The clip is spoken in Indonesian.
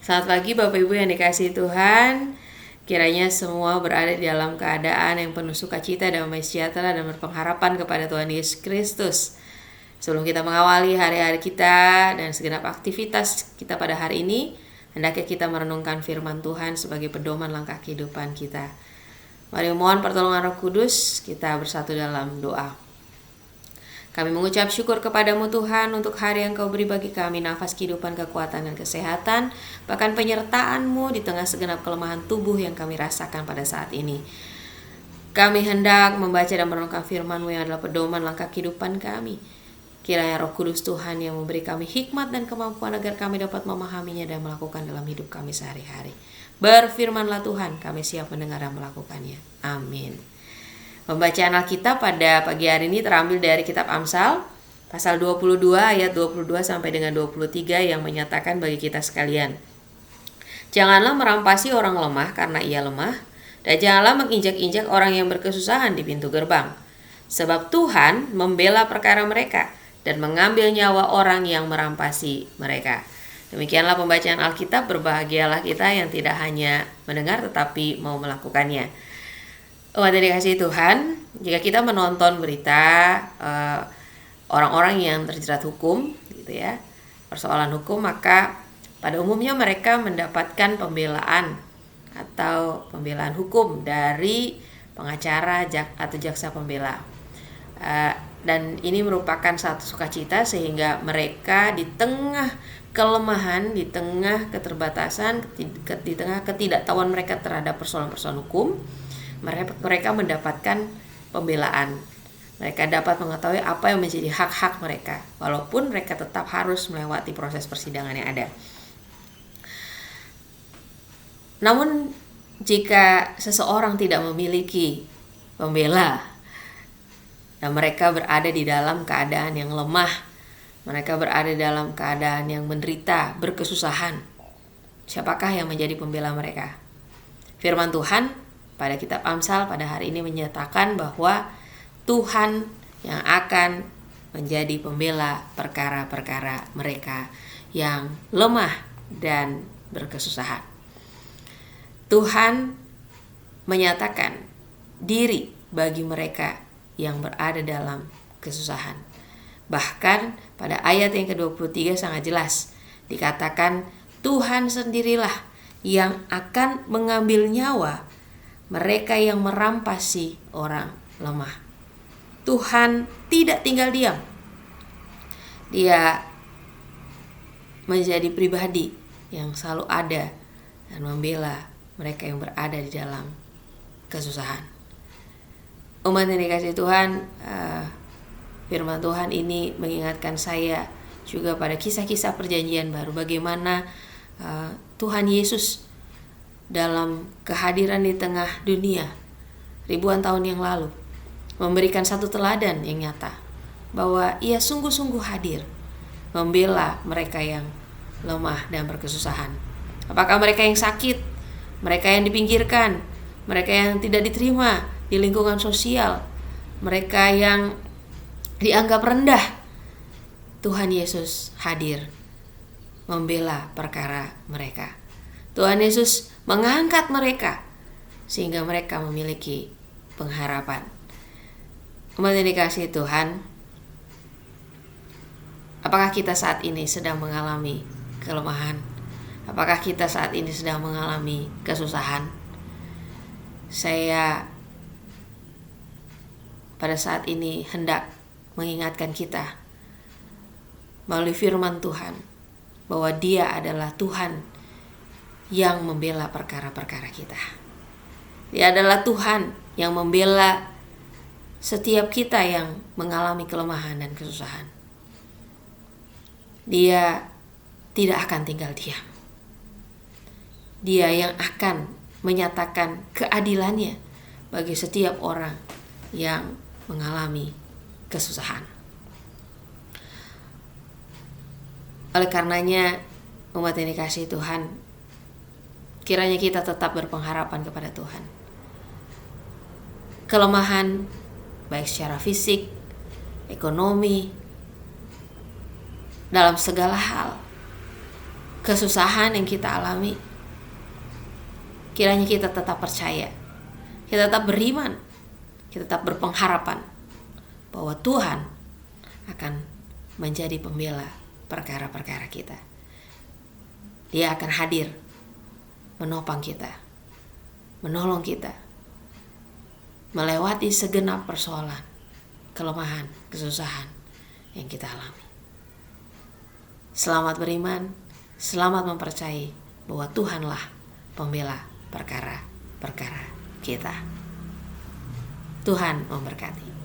Selamat pagi Bapak Ibu yang dikasihi Tuhan. Kiranya semua berada di dalam keadaan yang penuh sukacita, damai sejahtera, dan berpengharapan kepada Tuhan Yesus Kristus. Sebelum kita mengawali hari-hari kita dan segenap aktivitas kita pada hari ini, hendaknya kita merenungkan firman Tuhan sebagai pedoman langkah kehidupan kita. Mari mohon pertolongan Roh Kudus, kita bersatu dalam doa. Kami mengucap syukur kepadamu Tuhan untuk hari yang Kau beri bagi kami, nafas kehidupan, kekuatan, dan kesehatan, bahkan penyertaan-Mu di tengah segenap kelemahan tubuh yang kami rasakan pada saat ini. Kami hendak membaca dan merenungkan firman-Mu yang adalah pedoman langkah kehidupan kami. Kiranya Roh Kudus Tuhan yang memberi kami hikmat dan kemampuan agar kami dapat memahaminya dan melakukan dalam hidup kami sehari-hari. Berfirmanlah Tuhan, kami siap mendengar dan melakukannya. Amin. Pembacaan Alkitab pada pagi hari ini terambil dari kitab Amsal pasal 22 ayat 22 sampai dengan 23 yang menyatakan bagi kita sekalian, janganlah merampasi orang lemah karena ia lemah, dan janganlah menginjak-injak orang yang berkesusahan di pintu gerbang. Sebab Tuhan membela perkara mereka dan mengambil nyawa orang yang merampasi mereka. Demikianlah pembacaan Alkitab. Berbahagialah kita yang tidak hanya mendengar tetapi mau melakukannya. Umat yang dikasihi Tuhan, jika kita menonton berita orang-orang yang terjerat hukum, gitu ya, persoalan hukum, maka pada umumnya mereka mendapatkan pembelaan atau pembelaan hukum dari pengacara atau jaksa pembela. Dan ini merupakan satu sukacita sehingga mereka di tengah kelemahan, di tengah keterbatasan, di tengah ketidaktahuan mereka terhadap persoalan-persoalan hukum, mereka mendapatkan pembelaan. Mereka dapat mengetahui apa yang menjadi hak-hak mereka, walaupun mereka tetap harus melewati proses persidangan yang ada. Namun jika seseorang tidak memiliki pembela dan mereka berada di dalam keadaan yang lemah, mereka berada dalam keadaan yang menderita, berkesusahan, siapakah yang menjadi pembela mereka? Firman Tuhan pada kitab Amsal pada hari ini menyatakan bahwa Tuhan yang akan menjadi pembela perkara-perkara mereka yang lemah dan berkesusahan. Tuhan menyatakan diri bagi mereka yang berada dalam kesusahan. Bahkan pada ayat yang ke-23 sangat jelas dikatakan Tuhan sendirilah yang akan mengambil nyawa mereka yang merampasi orang lemah. Tuhan tidak tinggal diam. Dia menjadi pribadi yang selalu ada dan membela mereka yang berada di dalam kesusahan. Umat yang dikasihi Tuhan, firman Tuhan ini mengingatkan saya juga pada kisah-kisah perjanjian baru, bagaimana Tuhan Yesus dalam kehadiran di tengah dunia ribuan tahun yang lalu memberikan satu teladan yang nyata bahwa ia sungguh-sungguh hadir membela mereka yang lemah dan berkesusahan. Apakah mereka yang sakit, mereka yang dipinggirkan, mereka yang tidak diterima di lingkungan sosial, mereka yang dianggap rendah, Tuhan Yesus hadir membela perkara mereka. Tuhan Yesus mengangkat mereka sehingga mereka memiliki pengharapan. Umat yang dikasihi Tuhan, apakah kita saat ini sedang mengalami kelemahan? Apakah kita saat ini sedang mengalami kesusahan? Saya pada saat ini hendak mengingatkan kita melalui firman Tuhan bahwa Dia adalah Tuhan yang membela perkara-perkara kita. Dia adalah Tuhan yang membela setiap kita yang mengalami kelemahan dan kesusahan. Dia tidak akan tinggal diam. Dia yang akan menyatakan keadilannya bagi setiap orang yang mengalami kesusahan. Oleh karenanya, umat yang dikasihi Tuhan, kiranya kita tetap berpengharapan kepada Tuhan. Kelemahan, baik secara fisik, ekonomi, dalam segala hal, kesusahan yang kita alami, kiranya kita tetap percaya, kita tetap beriman, kita tetap berpengharapan bahwa Tuhan akan menjadi pembela perkara-perkara kita. Dia akan hadir menopang kita, menolong kita melewati segenap persoalan, kelemahan, kesusahan yang kita alami. Selamat beriman, selamat mempercayai bahwa Tuhanlah pembela perkara-perkara kita. Tuhan memberkati.